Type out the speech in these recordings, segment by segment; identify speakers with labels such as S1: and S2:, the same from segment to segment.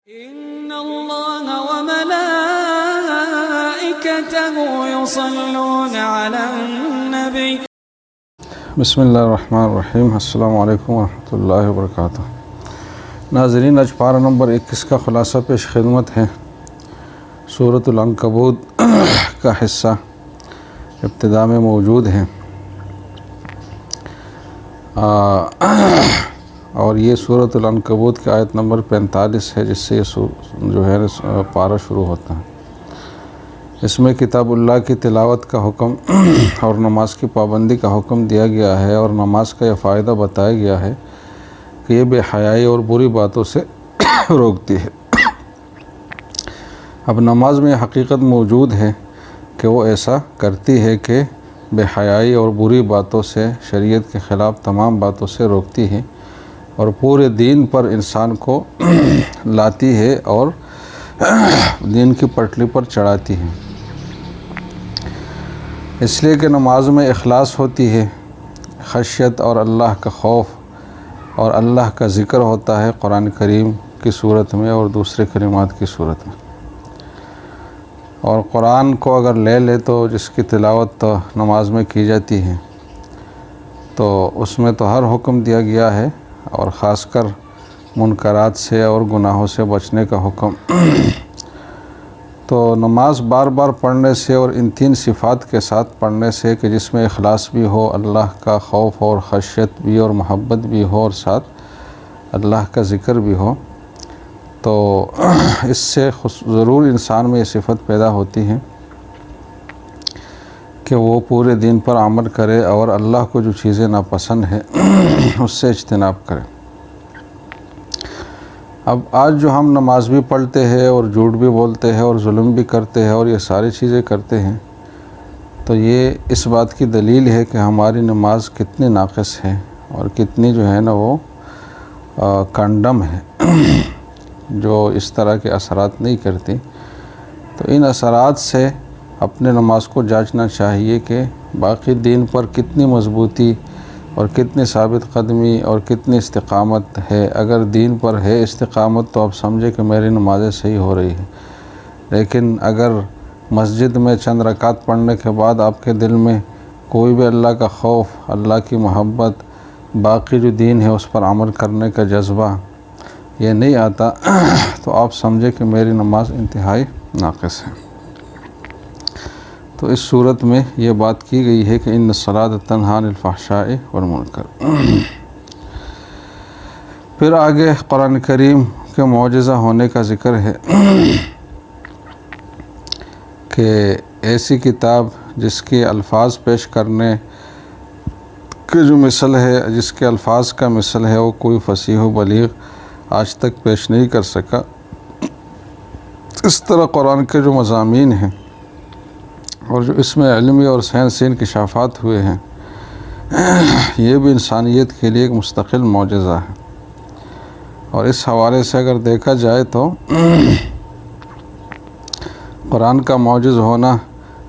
S1: إن الله وملائكته يصلون على النبي
S2: بسم اللہ الرحمن الرحیم۔ السلام علیکم ورحمۃ اللہ وبرکاتہ۔ ناظرین، آج پارہ نمبر 21 کا خلاصہ پیش خدمت ہے۔ سورۃ العنکبوت کا حصہ ابتدا میں موجود ہے، اور یہ سورۃ العنکبوت کی آیت نمبر 45 ہے، جس سے یہ جو ہے پارہ شروع ہوتا ہے۔ اس میں کتاب اللہ کی تلاوت کا حکم اور نماز کی پابندی کا حکم دیا گیا ہے، اور نماز کا یہ فائدہ بتایا گیا ہے کہ یہ بے حیائی اور بری باتوں سے روکتی ہے۔ اب نماز میں حقیقت موجود ہے کہ وہ ایسا کرتی ہے کہ بے حیائی اور بری باتوں سے، شریعت کے خلاف تمام باتوں سے روکتی ہے، اور پورے دین پر انسان کو لاتی ہے اور دین کی پٹری پر چڑھاتی ہے۔ اس لیے کہ نماز میں اخلاص ہوتی ہے، خشیت اور اللہ کا خوف اور اللہ کا ذکر ہوتا ہے قرآن کریم کی صورت میں اور دوسرے کلمات کی صورت میں۔ اور قرآن کو اگر لے تو جس کی تلاوت تو نماز میں کی جاتی ہے، تو اس میں تو ہر حکم دیا گیا ہے، اور خاص کر منکرات سے اور گناہوں سے بچنے کا حکم۔ تو نماز بار بار پڑھنے سے اور ان 3 صفات کے ساتھ پڑھنے سے کہ جس میں اخلاص بھی ہو، اللہ کا خوف اور خشیت بھی اور محبت بھی ہو، اور ساتھ اللہ کا ذکر بھی ہو، تو اس سے ضرور انسان میں یہ صفت پیدا ہوتی ہے کہ وہ پورے دین پر عمل کرے اور اللہ کو جو چیزیں ناپسند ہیں اس سے اجتناب کرے۔ اب آج جو ہم نماز بھی پڑھتے ہیں اور جھوٹ بھی بولتے ہیں اور ظلم بھی کرتے ہیں اور یہ ساری چیزیں کرتے ہیں، تو یہ اس بات کی دلیل ہے کہ ہماری نماز کتنی ناقص ہے اور کتنی جو ہے نا وہ کنڈم ہے، جو اس طرح کے اثرات نہیں کرتی۔ تو ان اثرات سے اپنے نماز کو جانچنا چاہیے کہ باقی دین پر کتنی مضبوطی اور کتنی ثابت قدمی اور کتنی استقامت ہے۔ اگر دین پر ہے استقامت تو آپ سمجھے کہ میری نمازیں صحیح ہو رہی ہیں، لیکن اگر مسجد میں چند رکعت پڑھنے کے بعد آپ کے دل میں کوئی بھی اللہ کا خوف، اللہ کی محبت، باقی جو دین ہے اس پر عمل کرنے کا جذبہ یہ نہیں آتا، تو آپ سمجھے کہ میری نماز انتہائی ناقص ہے۔ تو اس صورت میں یہ بات کی گئی ہے کہ ان الصلاۃ تنہی عن الفحشاء والمنکر۔ پھر آگے قرآن کریم کے معجزہ ہونے کا ذکر ہے کہ ایسی کتاب جس کے الفاظ پیش کرنے کی جو مثل ہے، جس کے الفاظ کا مثل ہے، وہ کوئی فصیح و بلیغ آج تک پیش نہیں کر سکا۔ اس طرح قرآن کے جو مضامین ہیں اور جو اس میں علمی اور سائنسی انکشافات ہوئے ہیں، یہ بھی انسانیت کے لیے ایک مستقل معجزہ ہے۔ اور اس حوالے سے اگر دیکھا جائے تو قرآن کا معجز ہونا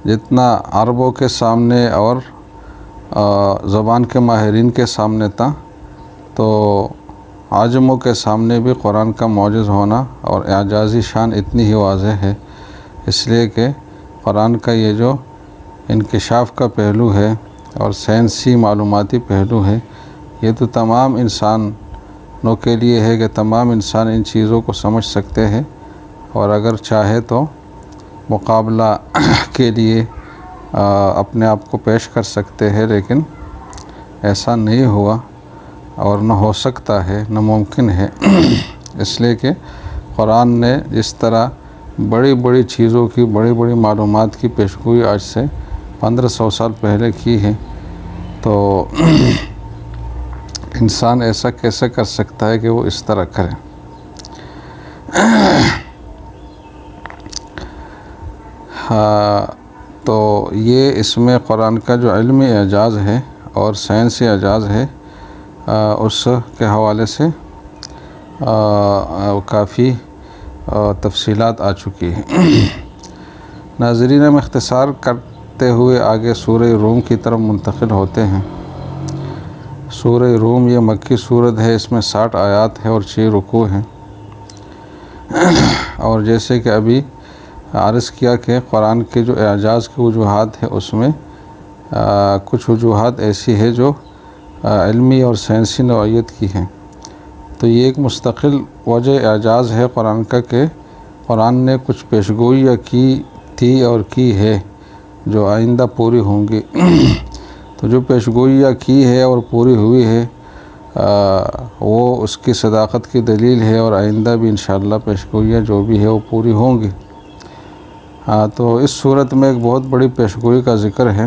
S2: جتنا عربوں کے سامنے اور زبان کے ماہرین کے سامنے تھا، تو عاجموں کے سامنے بھی قرآن کا معجز ہونا اور اعجازی شان اتنی ہی واضح ہے، اس لیے کہ قرآن کا یہ جو انکشاف کا پہلو ہے اور سائنسی معلوماتی پہلو ہے، یہ تو تمام انسانوں کے لیے ہے کہ تمام انسان ان چیزوں کو سمجھ سکتے ہیں، اور اگر چاہے تو مقابلہ کے لیے اپنے آپ کو پیش کر سکتے ہیں، لیکن ایسا نہیں ہوا اور نہ ہو سکتا ہے، ناممکن ہے، اس لیے کہ قرآن نے جس طرح بڑی بڑی چیزوں کی، بڑی بڑی معلومات کی پیشگوئی آج سے 1500 سال پہلے کی ہے، تو انسان ایسا کیسے کر سکتا ہے کہ وہ اس طرح کرے۔ تو یہ اس میں قرآن کا جو علمی اعجاز ہے اور سائنسی اعجاز ہے، اس کے حوالے سے کافی تفصیلات آ چکی ہیں۔ ناظرین، ہم اختصار کرتے ہوئے آگے سورہ روم کی طرف منتقل ہوتے ہیں۔ سورہ روم یہ مکی سورت ہے، اس میں 60 آیات ہے اور 6 رکوع ہیں۔ اور جیسے کہ ابھی عرض کیا کہ قرآن کے جو اعجاز کے وجوہات ہیں اس میں کچھ وجوہات ایسی ہے جو علمی اور سائنسی نوعیت کی ہیں، تو یہ ایک مستقل وجہ اعجاز ہے قرآن کا کہ قرآن نے کچھ پیشگوئیاں کی تھی اور کی ہے جو آئندہ پوری ہوں گی۔ تو جو پیشگوئیاں کی ہے اور پوری ہوئی ہے وہ اس کی صداقت کی دلیل ہے، اور آئندہ بھی انشاءاللہ پیشگوئیاں جو بھی ہے وہ پوری ہوں گی۔ تو اس صورت میں ایک بہت بڑی پیشگوئی کا ذکر ہے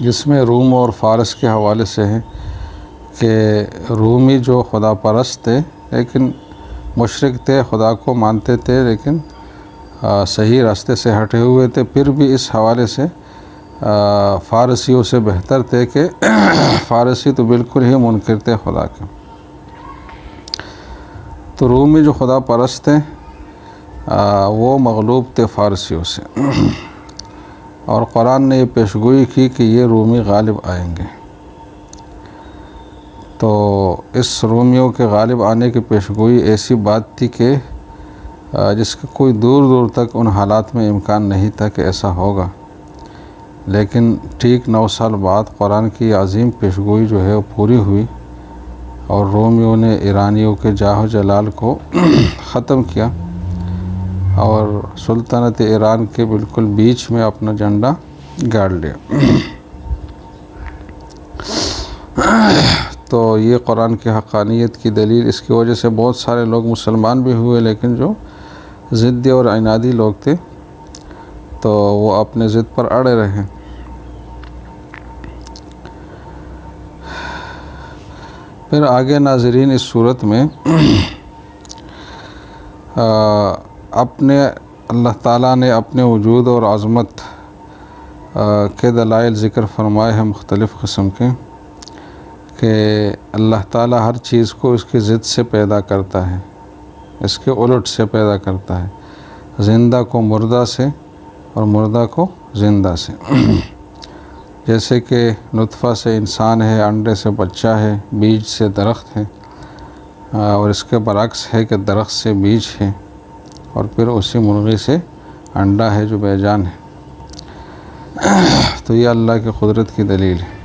S2: جس میں روم اور فارس کے حوالے سے ہے کہ رومی جو خدا پرست تھے لیکن مشرک تھے، خدا کو مانتے تھے لیکن صحیح راستے سے ہٹے ہوئے تھے، پھر بھی اس حوالے سے فارسیوں سے بہتر تھے کہ فارسی تو بالکل ہی منکر تھے خدا کے۔ تو رومی جو خدا پرست تھے وہ مغلوب تھے فارسیوں سے، اور قرآن نے یہ پیشگوئی کی کہ یہ رومی غالب آئیں گے۔ تو اس رومیوں کے غالب آنے کی پیشگوئی ایسی بات تھی کہ جس کا کوئی دور دور تک ان حالات میں امکان نہیں تھا کہ ایسا ہوگا، لیکن ٹھیک 9 سال بعد قرآن کی عظیم پیشگوئی جو ہے وہ پوری ہوئی، اور رومیوں نے ایرانیوں کے جاہ و جلال کو ختم کیا اور سلطنت ایران کے بالکل بیچ میں اپنا جھنڈا گاڑ لیا۔ تو یہ قرآن کی حقانیت کی دلیل، اس کی وجہ سے بہت سارے لوگ مسلمان بھی ہوئے، لیکن جو ضدی اور عنادی لوگ تھے تو وہ اپنے ضد پر اڑے رہے۔ پھر آگے ناظرین اس صورت میں اپنے اللہ تعالیٰ نے اپنے وجود اور عظمت کے دلائل ذکر فرمائے ہیں مختلف قسم کے، کہ اللہ تعالیٰ ہر چیز کو اس کی ضد سے پیدا کرتا ہے، اس کے الٹ سے پیدا کرتا ہے، زندہ کو مردہ سے اور مردہ کو زندہ سے۔ جیسے کہ نطفہ سے انسان ہے، انڈے سے بچہ ہے، بیج سے درخت ہے، اور اس کے برعکس ہے کہ درخت سے بیج ہے، اور پھر اسی مرغی سے انڈا ہے جو بے جان ہے۔ تو یہ اللہ کی قدرت کی دلیل ہے۔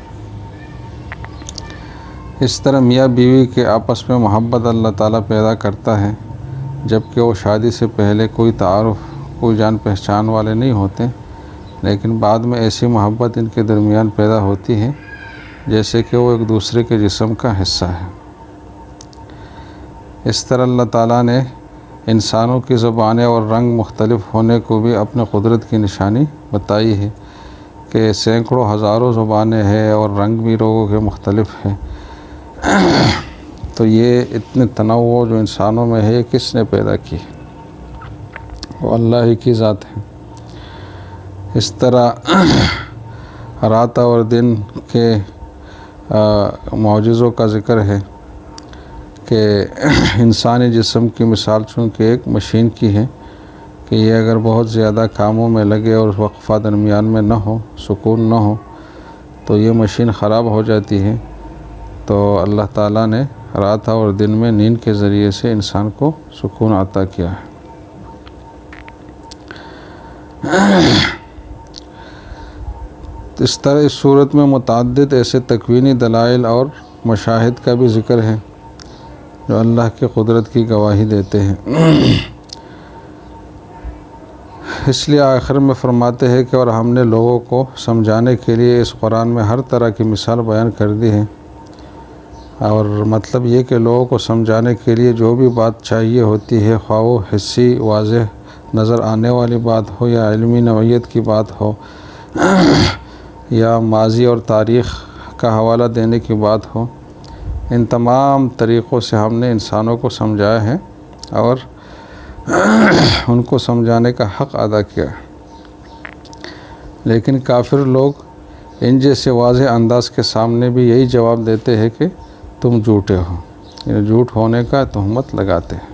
S2: اس طرح میاں بیوی کے آپس میں محبت اللہ تعالیٰ پیدا کرتا ہے، جبکہ وہ شادی سے پہلے کوئی تعارف، کوئی جان پہچان والے نہیں ہوتے، لیکن بعد میں ایسی محبت ان کے درمیان پیدا ہوتی ہے جیسے کہ وہ ایک دوسرے کے جسم کا حصہ ہے۔ اس طرح اللہ تعالیٰ نے انسانوں کی زبانیں اور رنگ مختلف ہونے کو بھی اپنے قدرت کی نشانی بتائی ہے کہ سینکڑوں ہزاروں زبانیں ہیں اور رنگ بھی لوگوں کے مختلف ہیں۔ تو یہ اتنے تنوع جو انسانوں میں ہے کس نے پیدا کی؟ وہ اللہ ہی کی ذات ہے۔ اس طرح رات اور دن کے معجزوں کا ذکر ہے کہ انسانی جسم کی مثال چونکہ ایک مشین کی ہے کہ یہ اگر بہت زیادہ کاموں میں لگے اور وقفہ درمیان میں نہ ہو، سکون نہ ہو، تو یہ مشین خراب ہو جاتی ہے۔ تو اللہ تعالیٰ نے رات اور دن میں نیند کے ذریعے سے انسان کو سکون عطا کیا ہے۔ اس طرح اس صورت میں متعدد ایسے تکوینی دلائل اور مشاہد کا بھی ذکر ہے جو اللہ کی قدرت کی گواہی دیتے ہیں۔ اس لیے آخر میں فرماتے ہیں کہ اور ہم نے لوگوں کو سمجھانے کے لیے اس قرآن میں ہر طرح کی مثال بیان کر دی ہے، اور مطلب یہ کہ لوگوں کو سمجھانے کے لیے جو بھی بات چاہیے ہوتی ہے، خواہ وہ حسی واضح نظر آنے والی بات ہو یا علمی نوعیت کی بات ہو یا ماضی اور تاریخ کا حوالہ دینے کی بات ہو، ان تمام طریقوں سے ہم نے انسانوں کو سمجھایا ہے اور ان کو سمجھانے کا حق ادا کیا ہے۔ لیکن کافر لوگ ان جیسے واضح انداز کے سامنے بھی یہی جواب دیتے ہیں کہ تم جھوٹے ہو، یعنی جھوٹ ہونے کا تہمت لگاتے ہیں۔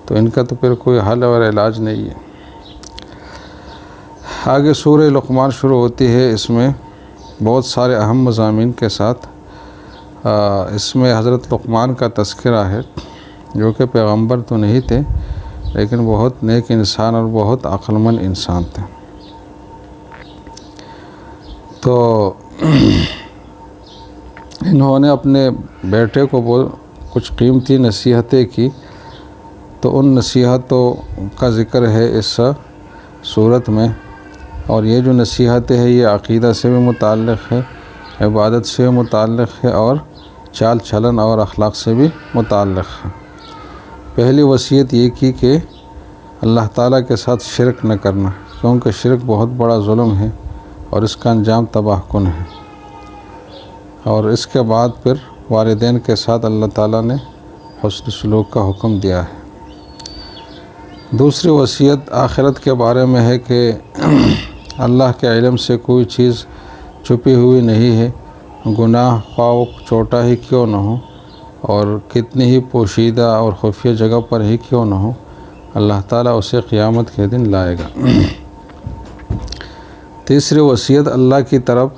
S2: تو ان کا تو پھر کوئی حل اور علاج نہیں ہے۔ آگے سورہ لقمان شروع ہوتی ہے، اس میں بہت سارے اہم مضامین کے ساتھ اس میں حضرت لقمان کا تذکرہ ہے، جو کہ پیغمبر تو نہیں تھے لیکن بہت نیک انسان اور بہت عقل مند انسان تھے۔ تو انہوں نے اپنے بیٹے کو کچھ قیمتی نصیحتیں کی، تو ان نصیحتوں کا ذکر ہے اس صورت میں، اور یہ جو نصیحتیں ہیں یہ عقیدہ سے بھی متعلق ہے، عبادت سے بھی متعلق ہے، اور چال چلن اور اخلاق سے بھی متعلق ہے۔ پہلی وصیت یہ کی کہ اللہ تعالیٰ کے ساتھ شرک نہ کرنا، کیونکہ شرک بہت بڑا ظلم ہے اور اس کا انجام تباہ کن ہے۔ اور اس کے بعد پھر والدین کے ساتھ اللہ تعالیٰ نے حسن سلوک کا حکم دیا ہے۔ دوسری وصیت آخرت کے بارے میں ہے کہ اللہ کے علم سے کوئی چیز چھپی ہوئی نہیں ہے، گناہ خواہ چھوٹا ہی کیوں نہ ہو اور کتنی ہی پوشیدہ اور خفیہ جگہ پر ہی کیوں نہ ہو، اللہ تعالیٰ اسے قیامت کے دن لائے گا۔ تیسری وصیت اللہ کی طرف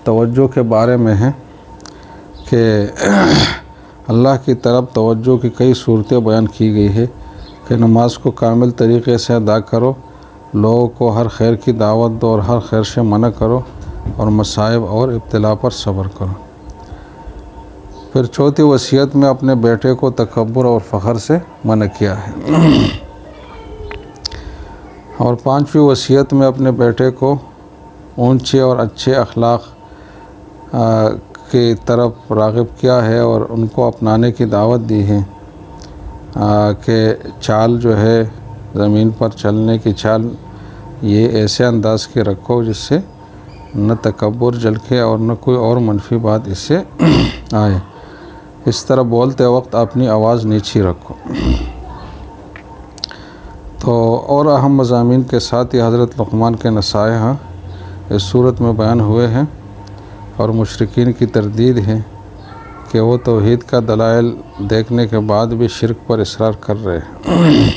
S2: توجہ کے بارے میں ہے کہ اللہ کی طرف توجہ کی کئی صورتیں بیان کی گئی ہے کہ نماز کو کامل طریقے سے ادا کرو، لوگوں کو ہر خیر کی دعوت دو اور ہر خیر سے منع کرو، اور مصائب اور ابتلا پر صبر کرو۔ پھر چوتھی وصیت میں اپنے بیٹے کو تکبر اور فخر سے منع کیا ہے، اور پانچویں وصیت میں اپنے بیٹے کو اونچے اور اچھے اخلاق کی طرف راغب کیا ہے اور ان کو اپنانے کی دعوت دی ہے کہ چال جو ہے زمین پر چلنے کی چال یہ ایسے انداز کے رکھو جس سے نہ تکبر جھلکے اور نہ کوئی اور منفی بات اس سے آئے، اس طرح بولتے وقت اپنی آواز نیچی رکھو۔ تو اور اہم مضامین کے ساتھ یہ حضرت لقمان کے نصائح اس صورت میں بیان ہوئے ہیں، اور مشرکین کی تردید ہے کہ وہ توحید کا دلائل دیکھنے کے بعد بھی شرک پر اصرار کر رہے ہیں۔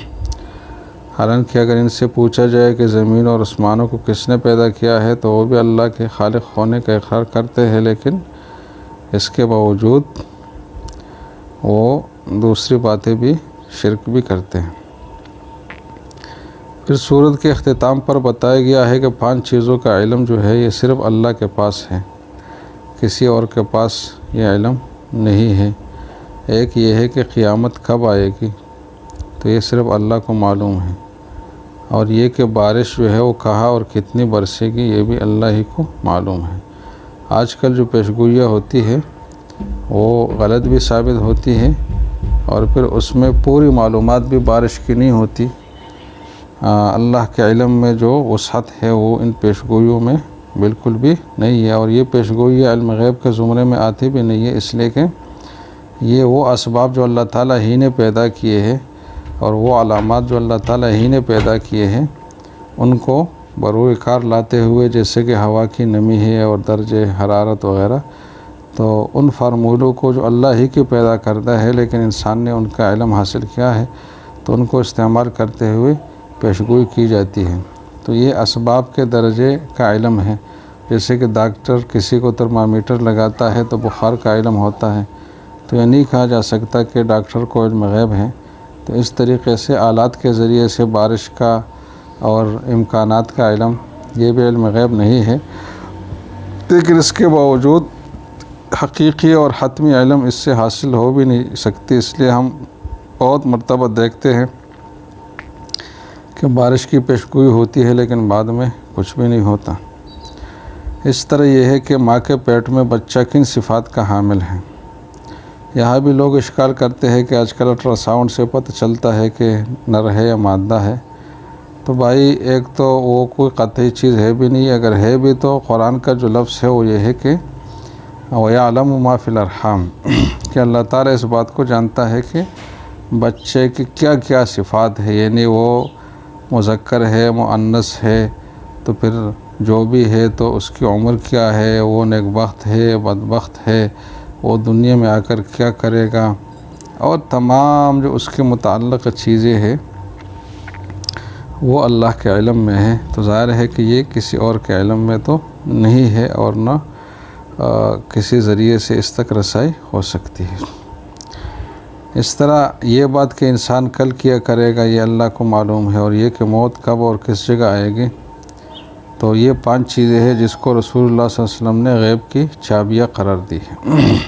S2: حالانکہ اگر ان سے پوچھا جائے کہ زمین اور آسمانوں کو کس نے پیدا کیا ہے تو وہ بھی اللہ کے خالق ہونے کا اقرار کرتے ہیں، لیکن اس کے باوجود وہ دوسری باتیں بھی شرک بھی کرتے ہیں۔ پھر سورت کے اختتام پر بتایا گیا ہے کہ 5 چیزوں کا علم جو ہے یہ صرف اللہ کے پاس ہے، کسی اور کے پاس یہ علم نہیں ہے۔ ایک یہ ہے کہ قیامت کب آئے گی، تو یہ صرف اللہ کو معلوم ہے، اور یہ کہ بارش جو ہے وہ کہاں اور کتنی برسے گی یہ بھی اللہ ہی کو معلوم ہے۔ آج کل جو پیشگوئیاں ہوتی ہے وہ غلط بھی ثابت ہوتی ہے، اور پھر اس میں پوری معلومات بھی بارش کی نہیں ہوتی۔ اللہ کے علم میں جو وسعت ہے وہ ان پیشگوئیوں میں بالکل بھی نہیں ہے، اور یہ پیشگوئی علم غیب کے زمرے میں آتی بھی نہیں ہے، اس لیے کہ یہ وہ اسباب جو اللہ تعالیٰ ہی نے پیدا کیے ہیں اور وہ علامات جو اللہ تعالیٰ ہی نے پیدا کیے ہیں ان کو بروئے کار لاتے ہوئے، جیسے کہ ہوا کی نمی ہے اور درجہ حرارت وغیرہ، تو ان فارمولوں کو جو اللہ ہی کی پیدا کرتا ہے لیکن انسان نے ان کا علم حاصل کیا ہے تو ان کو استعمال کرتے ہوئے پیشگوئی کی جاتی ہے۔ تو یہ اسباب کے درجے کا علم ہے، جیسے کہ ڈاکٹر کسی کو ترمامیٹر لگاتا ہے تو بخار کا علم ہوتا ہے، تو یہ نہیں کہا جا سکتا کہ ڈاکٹر کو علم غیب ہے۔ تو اس طریقے سے آلات کے ذریعے سے بارش کا اور امکانات کا علم یہ بھی علم غیب نہیں ہے، لیکن اس کے باوجود حقیقی اور حتمی علم اس سے حاصل ہو بھی نہیں سکتی، اس لیے ہم بہت مرتبہ دیکھتے ہیں کہ بارش کی پیشگوئی ہوتی ہے لیکن بعد میں کچھ بھی نہیں ہوتا۔ اس طرح یہ ہے کہ ماں کے پیٹ میں بچہ کن صفات کا حامل ہے۔ یہاں بھی لوگ اشکال کرتے ہیں کہ آج کل الٹرا ساؤنڈ سے پتہ چلتا ہے کہ نر ہے یا مادہ ہے، تو بھائی ایک تو وہ کوئی قطعی چیز ہے بھی نہیں، اگر ہے بھی تو قرآن کا جو لفظ ہے وہ یہ ہے کہ وَيَعْلَمُ مَا فِي الْأَرْحَامِ، کہ اللہ تعالیٰ اس بات کو جانتا ہے کہ بچے کی کیا کیا صفات ہے، یعنی وہ مذکر ہے مؤنث ہے، تو پھر جو بھی ہے تو اس کی عمر کیا ہے، وہ نیک بخت ہے بدبخت ہے، وہ دنیا میں آ کر کیا کرے گا، اور تمام جو اس کے متعلق چیزیں ہیں وہ اللہ کے علم میں ہے۔ تو ظاہر ہے کہ یہ کسی اور کے علم میں تو نہیں ہے اور نہ کسی ذریعے سے اس تک رسائی ہو سکتی ہے۔ اس طرح یہ بات کہ انسان کل کیا کرے گا یہ اللہ کو معلوم ہے، اور یہ کہ موت کب اور کس جگہ آئے گی، تو یہ 5 چیزیں ہیں جس کو رسول اللہ صلی اللہ علیہ وسلم نے غیب کی چابیاں قرار دی ہے۔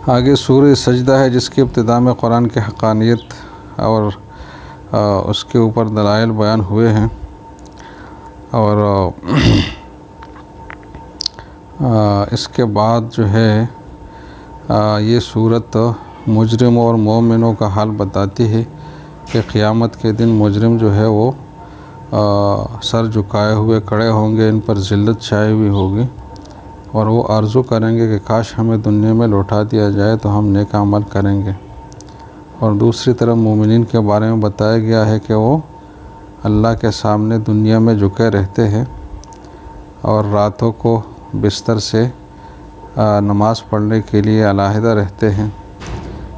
S2: آگے سورہ سجدہ ہے جس کی ابتدا میں قرآن کی حقانیت اور اس کے اوپر دلائل بیان ہوئے ہیں، اور اس کے بعد جو ہے یہ صورت مجرموں اور مومنوں کا حال بتاتی ہے کہ قیامت کے دن مجرم جو ہے وہ سر جھکائے ہوئے کھڑے ہوں گے، ان پر ذلت چھائی ہوئی ہوگی، اور وہ آرزو کریں گے کہ کاش ہمیں دنیا میں لوٹا دیا جائے تو ہم نیک عمل کریں گے۔ اور دوسری طرف مومنین کے بارے میں بتایا گیا ہے کہ وہ اللہ کے سامنے دنیا میں جھکے رہتے ہیں اور راتوں کو بستر سے نماز پڑھنے کے لیے علیحدہ رہتے ہیں،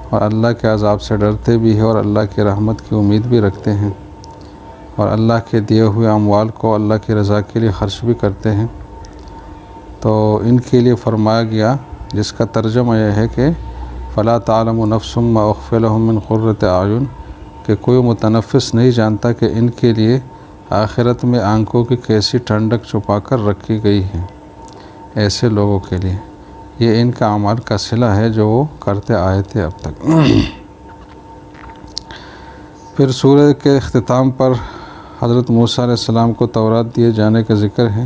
S2: اور اللہ کے عذاب سے ڈرتے بھی ہیں اور اللہ کی رحمت کی امید بھی رکھتے ہیں، اور اللہ کے دیے ہوئے اموال کو اللہ کی رضا کے لیے خرچ بھی کرتے ہیں۔ تو ان کے لیے فرمایا گیا، جس کا ترجمہ یہ ہے کہ فلا تعلم نفس ما اخفی لهم من قرۃ اعین، کہ کوئی متنفس نہیں جانتا کہ ان کے لیے آخرت میں آنکھوں کی کیسی ٹھنڈک چھپا کر رکھی گئی ہے ایسے لوگوں کے لیے، یہ ان کا اعمال کا صلہ ہے جو وہ کرتے آئے تھے اب تک۔ پھر سورہ کے اختتام پر حضرت موسیٰ علیہ السلام کو تورات دیے جانے کا ذکر ہے،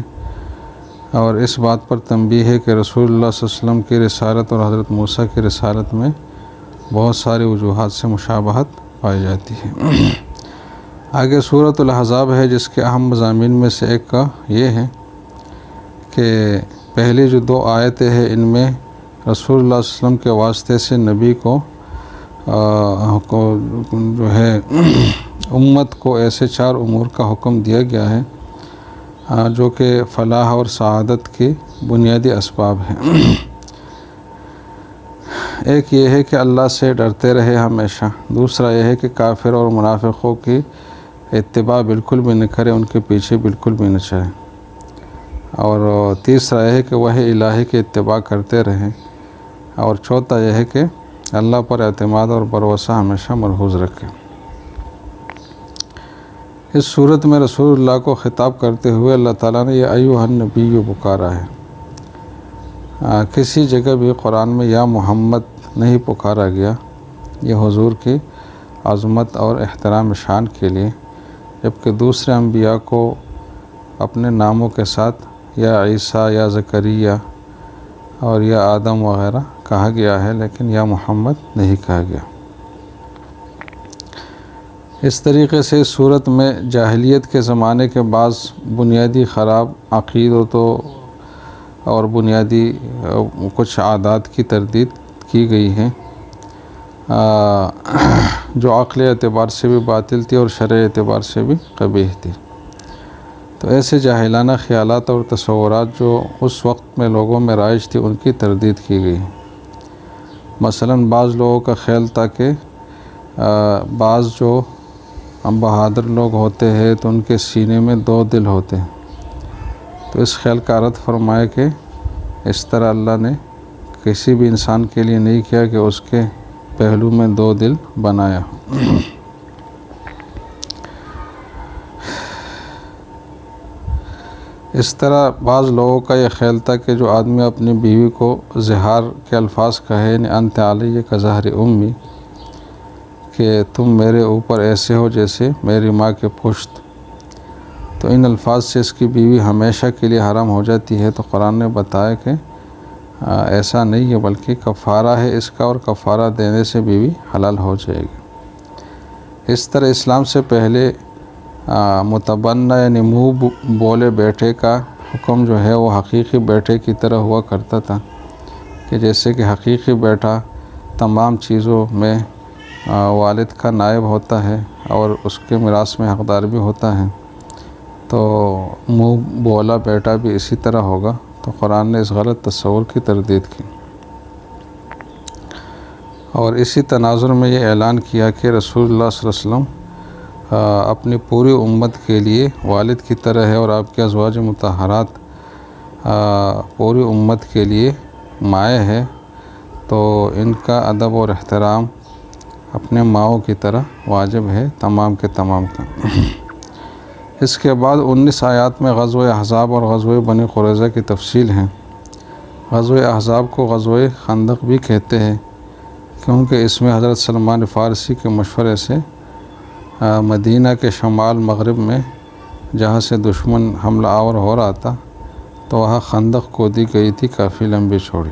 S2: اور اس بات پر تنبیہ ہے کہ رسول اللہ صلی اللہ علیہ وسلم کی رسالت اور حضرت موسیٰ کی رسالت میں بہت ساری وجوہات سے مشابہت پائی جاتی ہے۔ آگے سورۃ الاحزاب ہے جس کے اہم مضامین میں سے ایک کا یہ ہے کہ پہلی جو 2 آیتیں ہیں ان میں رسول اللہ صلی اللہ علیہ وسلم کے واسطے سے نبی کو جو ہے امت کو ایسے 4 امور کا حکم دیا گیا ہے جو کہ فلاح اور سعادت کی بنیادی اسباب ہیں۔ ایک یہ ہے کہ اللہ سے ڈرتے رہے ہمیشہ، دوسرا یہ ہے کہ کافر اور منافقوں کی اتباع بالکل بھی نہ کرے، ان کے پیچھے بالکل بھی نہ چلے، اور تیسرا یہ ہے کہ وحی الہی کی اتباع کرتے رہیں، اور چوتھا یہ ہے کہ اللہ پر اعتماد اور بھروسہ ہمیشہ ملحوظ رکھیں۔ اس صورت میں رسول اللہ کو خطاب کرتے ہوئے اللہ تعالیٰ نے یہ ایھا النبی پکارا ہے۔ کسی جگہ بھی قرآن میں یا محمد نہیں پکارا گیا، یہ حضور کی عظمت اور احترام شان کے لیے، جبکہ دوسرے انبیاء کو اپنے ناموں کے ساتھ یا عیسیٰ یا زکریا اور یا آدم وغیرہ کہا گیا ہے، لیکن یا محمد نہیں کہا گیا۔ اس طریقے سے اس صورت میں جاہلیت کے زمانے کے بعض بنیادی خراب عقیدتوں اور بنیادی کچھ عادات کی تردید کی گئی ہیں جو عقلی اعتبار سے بھی باطل تھی اور شرعی اعتبار سے بھی قبیح تھی۔ تو ایسے جاہلانہ خیالات اور تصورات جو اس وقت میں لوگوں میں رائج تھی ان کی تردید کی گئی۔ مثلاً بعض لوگوں کا خیال تھا کہ بعض جو بہادر لوگ ہوتے ہیں تو ان کے سینے میں 2 دل ہوتے ہیں، تو اس خیال کا رد فرمایا کہ اس طرح اللہ نے کسی بھی انسان کے لیے نہیں کیا کہ اس کے پہلو میں 2 دل بنایا ہو۔ اس طرح بعض لوگوں کا یہ خیال تھا کہ جو آدمی اپنی بیوی کو زہار کے الفاظ کہے، یعنی انت علی کظہر امی، کہ تم میرے اوپر ایسے ہو جیسے میری ماں کے پشت، تو ان الفاظ سے اس کی بیوی ہمیشہ کے لیے حرام ہو جاتی ہے۔ تو قرآن نے بتایا کہ ایسا نہیں ہے، بلکہ کفارہ ہے اس کا، اور کفارہ دینے سے بیوی حلال ہو جائے گی۔ اس طرح اسلام سے پہلے متبنہ یعنی منہ بولے بیٹے کا حکم جو ہے وہ حقیقی بیٹے کی طرح ہوا کرتا تھا، کہ جیسے کہ حقیقی بیٹا تمام چیزوں میں والد کا نائب ہوتا ہے اور اس کے میراث میں حقدار بھی ہوتا ہے، تو منہ بولا بیٹا بھی اسی طرح ہوگا۔ تو قرآن نے اس غلط تصور کی تردید کی، اور اسی تناظر میں یہ اعلان کیا کہ رسول اللہ صلی اللہ علیہ وسلم اپنی پوری امت کے لیے والد کی طرح ہے، اور آپ کے ازواج مطہرات پوری امت کے لیے مائیں ہے۔ تو ان کا ادب اور احترام اپنے ماؤں کی طرح واجب ہے تمام کے تمام کا۔ اس کے بعد 19 آیات میں غزوہ احزاب اور غزوہ بنی قریظہ کی تفصیل ہے۔ غزوہ احزاب کو غزوہ خندق بھی کہتے ہیں کیونکہ اس میں حضرت سلمان فارسی کے مشورے سے مدینہ کے شمال مغرب میں جہاں سے دشمن حملہ آور ہو رہا تھا تو وہاں خندق کھودی گئی تھی کافی لمبی چوڑی۔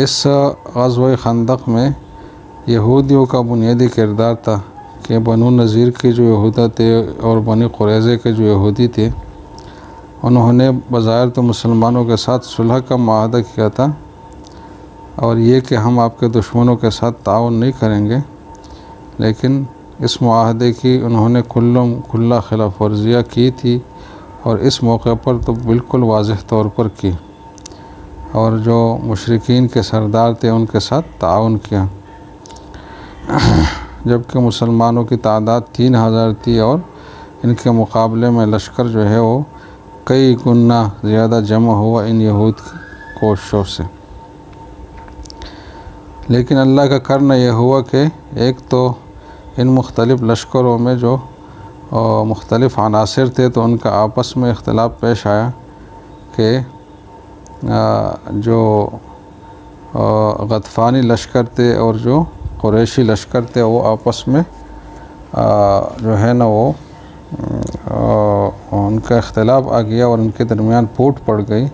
S2: اس غزوہ خندق میں یہودیوں کا بنیادی کردار تھا کہ بنو نذیر کے جو یہودہ تھے اور بنی قریظہ کے جو یہودی تھے انہوں نے بظاہر تو مسلمانوں کے ساتھ صلح کا معاہدہ کیا تھا اور یہ کہ ہم آپ کے دشمنوں کے ساتھ تعاون نہیں کریں گے، لیکن اس معاہدے کی انہوں نے کھلا خلاف ورزیاں کی تھی اور اس موقع پر تو بالکل واضح طور پر کی اور جو مشرکین کے سردار تھے ان کے ساتھ تعاون کیا، جبکہ مسلمانوں کی تعداد 3000 تھی اور ان کے مقابلے میں لشکر جو ہے وہ کئی گنا زیادہ جمع ہوا ان یہود کی کوششوں سے۔ لیکن اللہ کا کرنا یہ ہوا کہ ایک تو ان مختلف لشکروں میں جو مختلف عناصر تھے تو ان کا آپس میں اختلاف پیش آیا کہ جو غطفانی لشکر تھے اور جو قریشی لشکر تھے وہ آپس میں جو ہے نا وہ ان کا اختلاف آ گیا اور ان کے درمیان پھوٹ پڑ گئی،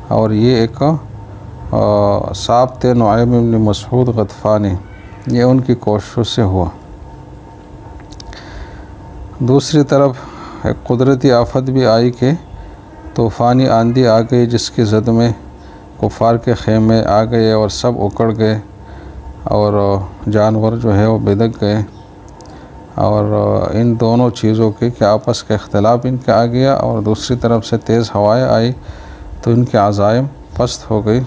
S2: اور یہ ایک صاحب تھے نعیم بن مسعود غطفانی، یہ ان کی کوششوں سے ہوا۔ دوسری طرف ایک قدرتی آفت بھی آئی کہ طوفانی آندھی آ گئی جس کی زد میں کفار کے خیمے آ گئے اور سب اکڑ گئے اور جانور جو ہے وہ بدک گئے، اور ان دونوں چیزوں کے کہ آپس کا اختلاف ان کے آ گیا اور دوسری طرف سے تیز ہوائیں آئی تو ان کے عزائم پست ہو گئی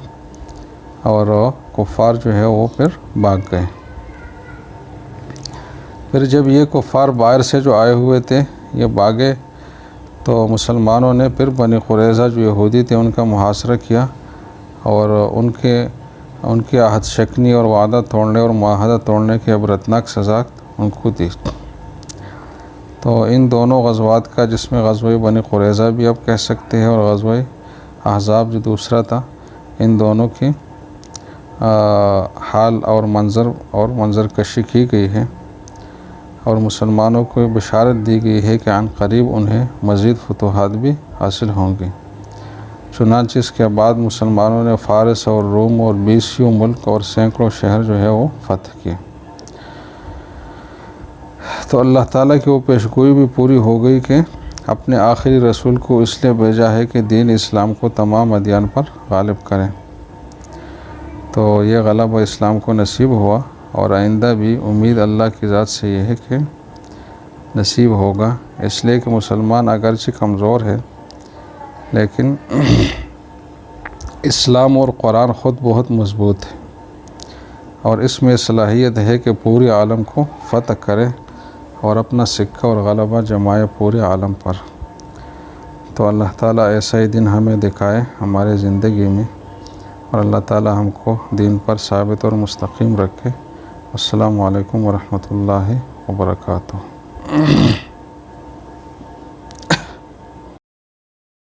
S2: اور کفار جو ہے وہ پھر بھاگ گئے۔ پھر جب یہ کفار باہر سے جو آئے ہوئے تھے یہ بھاگے تو مسلمانوں نے پھر بنی قریظہ جو یہودی تھے ان کا محاصرہ کیا اور ان کی عہد شکنی اور وعدہ توڑنے اور معاہدہ توڑنے کی عبرتناک سزا ان کو دی۔ تو ان دونوں غزوات کا، جس میں غزوہ بنی قریظہ بھی اب کہہ سکتے ہیں اور غزوہ احزاب جو دوسرا تھا، ان دونوں کی حال اور منظر کشی کی گئی ہے اور مسلمانوں کو بشارت دی گئی ہے کہ عن قریب انہیں مزید فتوحات بھی حاصل ہوں گی۔ چنانچہ اس کے بعد مسلمانوں نے فارس اور روم اور 20 ملک اور سینکڑوں شہر جو ہے وہ فتح کیے۔ تو اللہ تعالیٰ کی وہ پیشگوئی بھی پوری ہو گئی کہ اپنے آخری رسول کو اس لیے بھیجا ہے کہ دین اسلام کو تمام ادیان پر غالب کریں۔ تو یہ غلبہ اسلام کو نصیب ہوا اور آئندہ بھی امید اللہ کی ذات سے یہ ہے کہ نصیب ہوگا، اس لیے کہ مسلمان اگرچہ کمزور ہے لیکن اسلام اور قرآن خود بہت مضبوط ہے اور اس میں صلاحیت ہے کہ پورے عالم کو فتح کرے اور اپنا سکہ اور غلبہ جمائے پورے عالم پر۔ تو اللہ تعالیٰ ایسا ہی دن ہمیں دکھائے ہمارے زندگی میں، اور اللہ تعالیٰ ہم کو دین پر ثابت اور مستقیم رکھے۔ السلام علیکم ورحمۃ اللہ وبرکاتہ۔